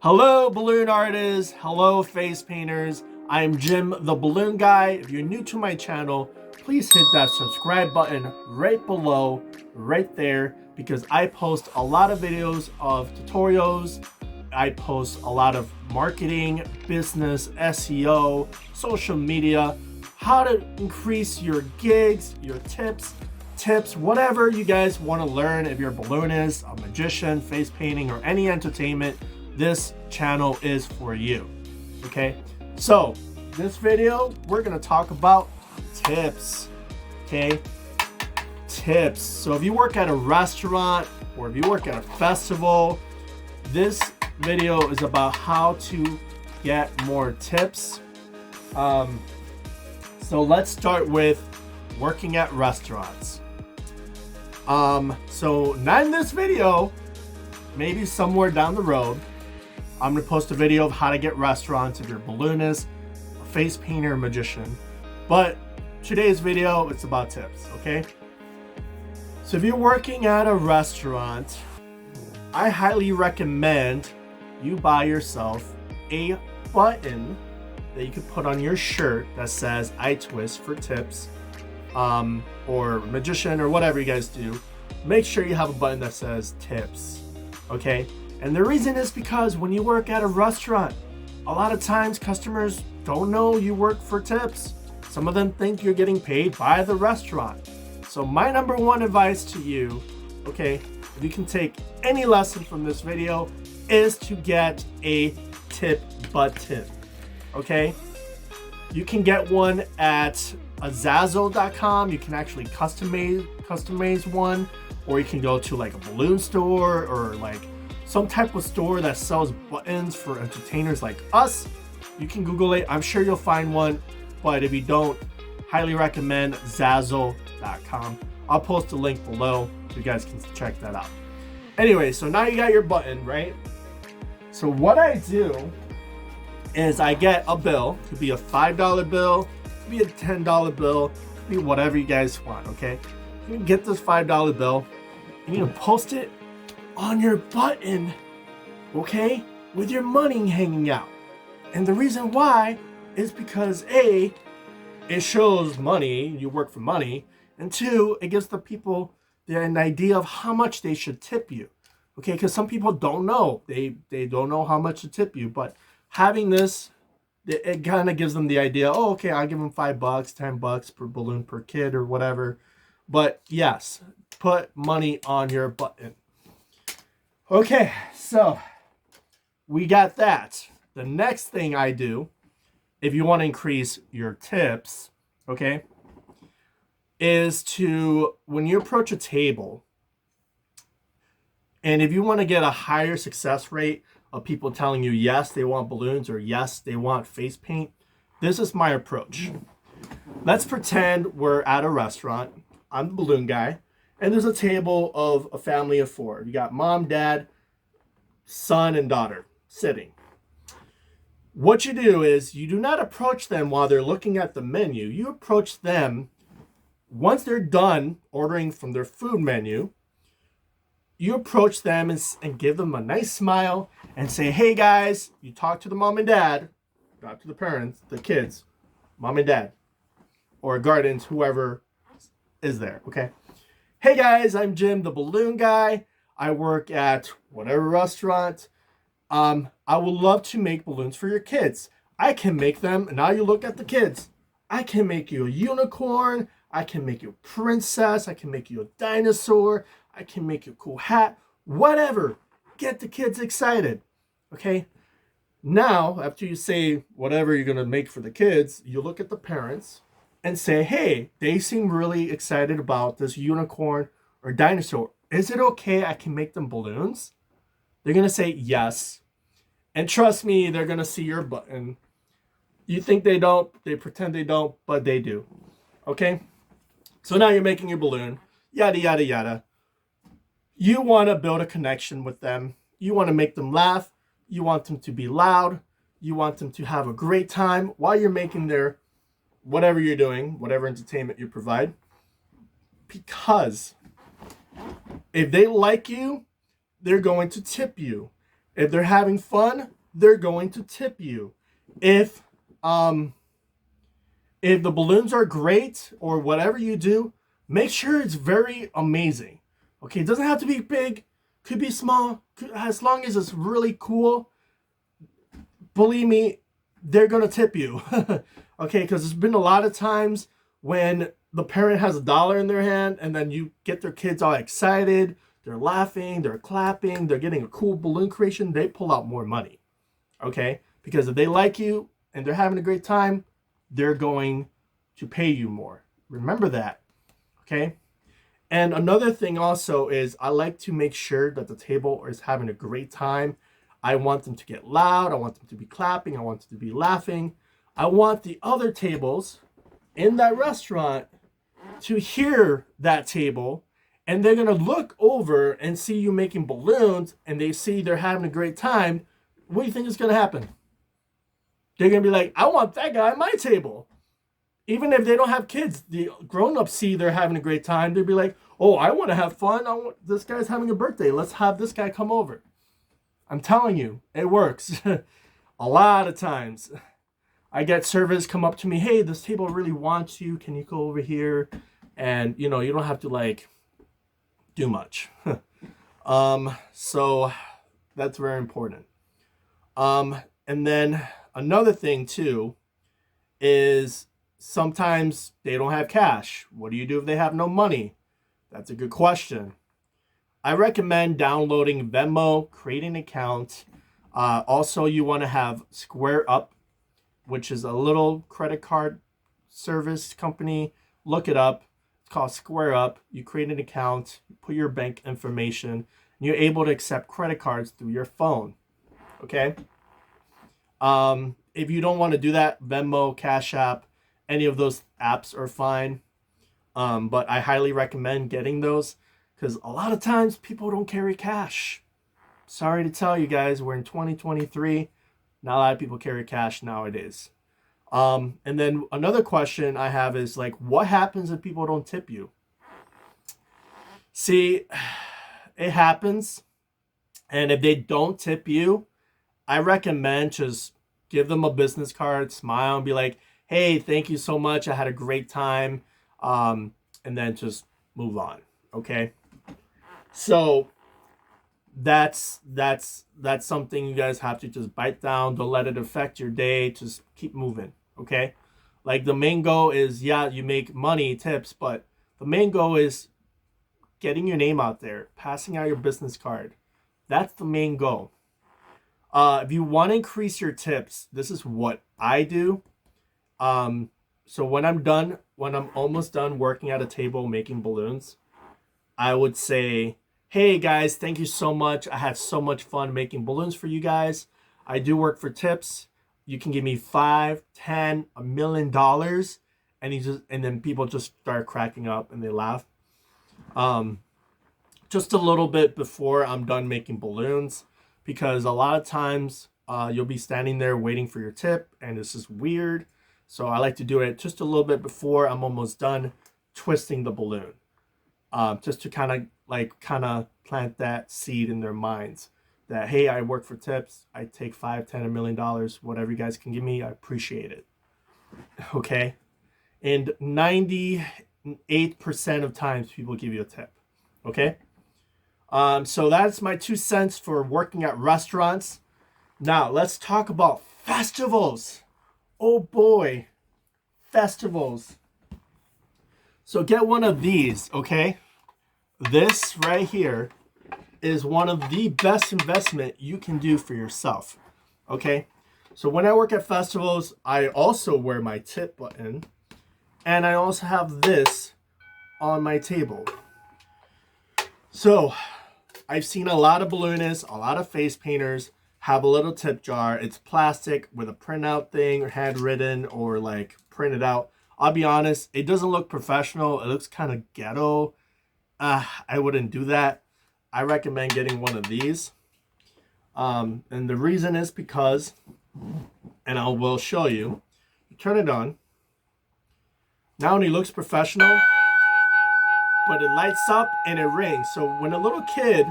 Hello, balloon artists. Hello, face painters. I am Jim the Balloon Guy. If you're new to my channel, please hit that subscribe button right below, right there, because I post a lot of videos of tutorials. I post a lot of marketing, business, SEO, social media, how to increase your gigs, your tips, whatever you guys want to learn. If you're a balloonist, a magician, face painting, or any entertainment, this channel is for you. Okay, so this video we're gonna talk about tips. Okay, tips. So if you work at a restaurant or if you work at a festival, this video is about how to get more tips. So let's start with working at restaurants. So not in this video, maybe somewhere down the road, I'm gonna post a video of how to get restaurants if you're a balloonist, a face painter, magician. But today's video, it's about tips, okay? So if you're working at a restaurant, I highly recommend you buy yourself a button that you can put on your shirt that says I twist for tips, or magician, or whatever you guys do. Make sure you have a button that says tips, okay? And the reason is because when you work at a restaurant, a lot of times customers don't know you work for tips. Some of them think you're getting paid by the restaurant. So my number one advice to you, okay, if you can take any lesson from this video, is to get a tip button, okay? You can get one at Zazzle.com. You can actually customize one, or you can go to like a balloon store or like some type of store that sells buttons for entertainers like us. You can Google it. I'm sure you'll find one, but if you don't, highly recommend Zazzle.com. I'll post a link below so you guys can check that out. Anyway, so now you got your button, right? So what I do is I get a bill. It could be a $5 bill, it could be a $10 bill, it could be whatever you guys want, okay? You can get this $5 bill, you need to post it on your button, okay, with your money hanging out. And the reason why is because A, it shows money, you work for money, and two, it gives the people an idea of how much they should tip you, okay? Because some people don't know, they don't know how much to tip you, but having this, it kind of gives them the idea, oh, okay, I'll give them $5, $10 per balloon per kid or whatever. But yes, put money on your button. Okay, so we got that. The next thing I do, if you want to increase your tips, okay, is to, when you approach a table, and if you want to get a higher success rate of people telling you yes, they want balloons, or yes, they want face paint, this is my approach. Let's pretend we're at a restaurant. I'm the balloon guy. And there's a table of a family of four. You got mom, dad, son, and daughter sitting. What you do is you do not approach them while they're looking at the menu. You approach them once they're done ordering from their food menu. You approach them and give them a nice smile and say, hey guys, you talk to the mom and dad, not to the parents, the kids, mom and dad, or guardians, whoever is there, okay? Hey guys, I'm Jim the Balloon Guy. I work at whatever restaurant. I would love to make balloons for your kids. I can make them, and now you look at the kids. I can make you a unicorn. I can make you a princess. I can make you a dinosaur. I can make you a cool hat. Whatever. Get the kids excited, okay? Now, after you say whatever you're gonna make for the kids, you look at the parents and say, hey, they seem really excited about this unicorn or dinosaur. Is it okay I can make them balloons? They're gonna say yes. And trust me, they're gonna see your button. You think they don't, they pretend they don't, but they do. Okay? So now you're making your balloon, yada, yada, yada. You wanna build a connection with them. You wanna make them laugh. You want them to be loud. You want them to have a great time while you're making their whatever you're doing, whatever entertainment you provide. Because if they like you, they're going to tip you. If they're having fun, they're going to tip you. If um if the balloons are great or whatever you do, make sure it's very amazing. Okay, it doesn't have to be big, could be small, as long as it's really cool. Believe me, they're gonna tip you. Okay, because there's been a lot of times when the parent has $1 in their hand and then you get their kids all excited, they're laughing, they're clapping, they're getting a cool balloon creation, they pull out more money. Okay, because if they like you and they're having a great time, they're going to pay you more. Remember that. Okay. And another thing also is I like to make sure that the table is having a great time. I want them to get loud. I want them to be clapping. I want them to be laughing. I want the other tables in that restaurant to hear that table, and they're going to look over and see you making balloons, and they see they're having a great time. What do you think is going to happen? They're going to be like, I want that guy at my table. Even if they don't have kids, the grown-ups see they're having a great time. They'll be like, oh, I want to have fun. This guy's having a birthday. Let's have this guy come over. I'm telling you, it works. A lot of times. I get servers come up to me, hey, this table really wants you. Can you go over here? And, you don't have to, like, do much. So that's very important. And then another thing, too, is sometimes they don't have cash. What do you do if they have no money? That's a good question. I recommend downloading Venmo, creating an account. Also, you want to have Square Up, which is a little credit card service company. Look it up. It's called Square Up. You create an account, put your bank information, and you're able to accept credit cards through your phone. Okay? If you don't want to do that, Venmo, Cash App, any of those apps are fine. But I highly recommend getting those because a lot of times people don't carry cash. Sorry to tell you guys, we're in 2023. Not a lot of people carry cash nowadays. And then another question I have is like, what happens if people don't tip you? See, it happens. And if they don't tip you, I recommend just give them a business card, smile, and be like, hey, thank you so much. I had a great time. And then just move on. Okay. So that's something you guys have to just bite down. Don't let it affect your day. Just keep moving. Okay. Like the main goal is, yeah, you make money, tips, but the main goal is getting your name out there, passing out your business card. That's the main goal. If you want to increase your tips, this is what I do. So when I'm almost done working at a table making balloons, I would say, hey guys, thank you so much. I had so much fun making balloons for you guys. I do work for tips. You can give me $5, $10, $1 million. And then people just start cracking up and they laugh. Just a little bit before I'm done making balloons, because a lot of times you'll be standing there waiting for your tip and this is weird. So I like to do it just a little bit before I'm almost done twisting the balloon. Just to kind of plant that seed in their minds that, hey, I work for tips. I take $5, $10, $1 million, whatever you guys can give me. I appreciate it. Okay. And 98% of times people give you a tip. Okay. So that's my 2 cents for working at restaurants. Now let's talk about festivals. Oh boy, festivals. So get one of these, okay? This right here is one of the best investment you can do for yourself, okay? So when I work at festivals, I also wear my tip button, and I also have this on my table. So I've seen a lot of balloonists, a lot of face painters have a little tip jar. It's plastic with a printout thing or handwritten or like printed out. I'll be honest, it doesn't look professional. It looks kind of ghetto. I wouldn't do that. I recommend getting one of these. And the reason is because, and I will show you, you turn it on. Not only looks professional, but it lights up and it rings. So when a little kid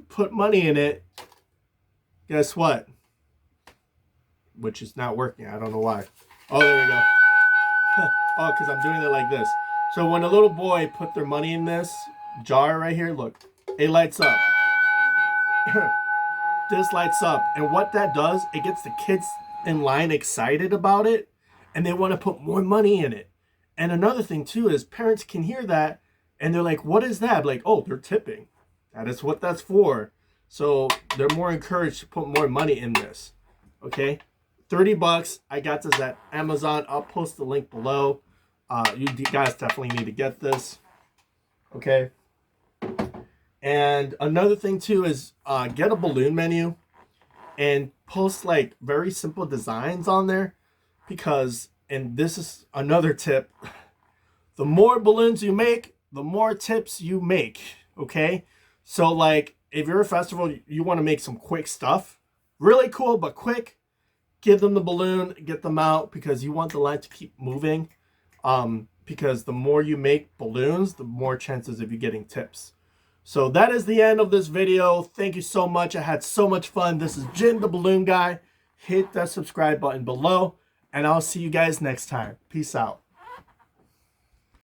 put money in it. Guess what? Which is not working. I don't know why. Oh, there we go. Oh, because I'm doing it like this. So when a little boy put their money in this jar right here, look, it lights up. This lights up. And what that does, it gets the kids in line excited about it, and they want to put more money in it. And another thing too is parents can hear that and they're like, what is that? Like, oh, they're tipping. That is what that's for. So they're more encouraged to put more money in this. Okay, $30. I got this at Amazon. I'll post the link below. You guys definitely need to get this. Okay. And another thing too is get a balloon menu and post like very simple designs on there, because, and this is another tip, the more balloons you make, the more tips you make. Okay, so like if you're a festival, you want to make some quick stuff, really cool but quick, give them the balloon, get them out, because you want the line to keep moving. Because the more you make balloons, the more chances of you getting tips. So that is the end of this video. Thank you so much. I had so much fun. This is Jin the Balloon Guy. Hit that subscribe button below, and I'll see you guys next time. Peace out.